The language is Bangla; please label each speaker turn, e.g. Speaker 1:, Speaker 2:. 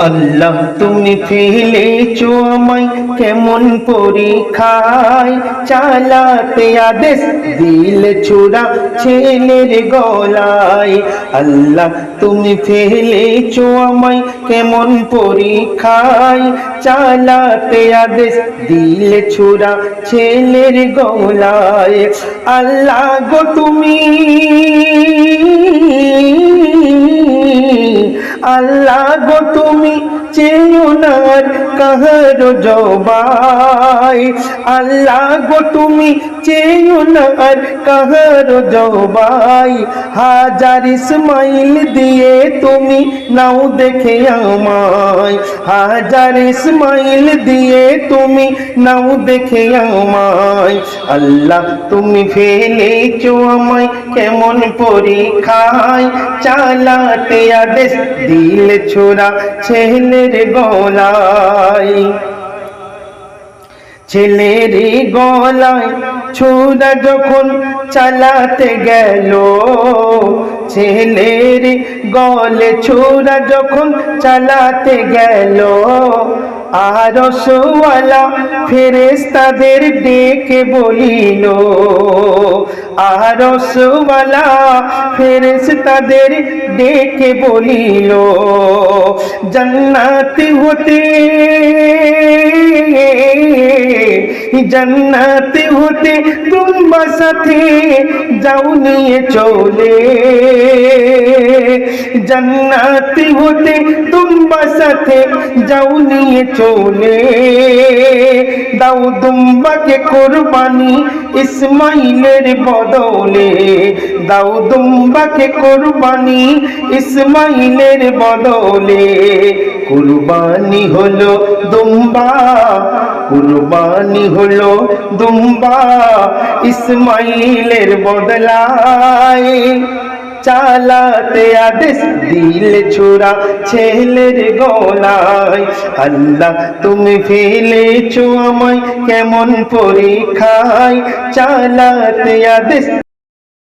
Speaker 1: আল্লাহ তুমি ফেলেছো আমায় কেমন পরীক্ষায়, চালাতে আদেশ দিলে ছোড়া ছেলের গলায়। আল্লাহ তুমি ফেলেছো আমায় কেমন পরীক্ষায়, চালাতে আদেশ দিলে ছোড়া ছেলের গলায়। আল্লাহ গো তুমি, আল্লাহ গো তুমি চেয়েও না আর কাহার জবাই। আল্লাহ গো তুমি চেয়েও না আর কাহার জবাই। হাজার ইসমাইল দিয়ে তুমি নাও দেখে আমায়, হাজার ইসমাইল দিয়ে তুমি নাও দেখে আমায়। আল্লাহ তুমি ফেলেছো আমায় কেমন পরীক্ষায়, চালাতে আদেশ দিলে ছোড়া ছেলের গলায়। ছেলের গলায় ছোড়া যখন চালাতে গেল, ছেলের গলে ছোড়া যখন চালাতে গেল, আরশওয়ালা ফেরেশতাদের ডেকে বলিল, আরশওয়ালা ফেরেশতাদের ডেকে বলিল, জান্নাত হতে, জান্নাত হতে তোমরা সাথে যাও নিয়ে চলে, জান্নাত হতে তোমরা সাথে যাও নিয়ে চলে। দাও দুম্বাকে কোরবানি ইসমাইলের বদলে, দাও দুম্বাকে কোরবানি ইসমাইলের বদলে। কুরবানি হলো দুম্বা, কুরবানি হলো দুম্বা ইসমাইলের বদলায়। চালাতে আদেশ দিলে ছোড়া ছেলের গলায়। আল্লাহ তুমি ফেলেছো আমায় কেমন পরীক্ষায়, চালাতে আদেশ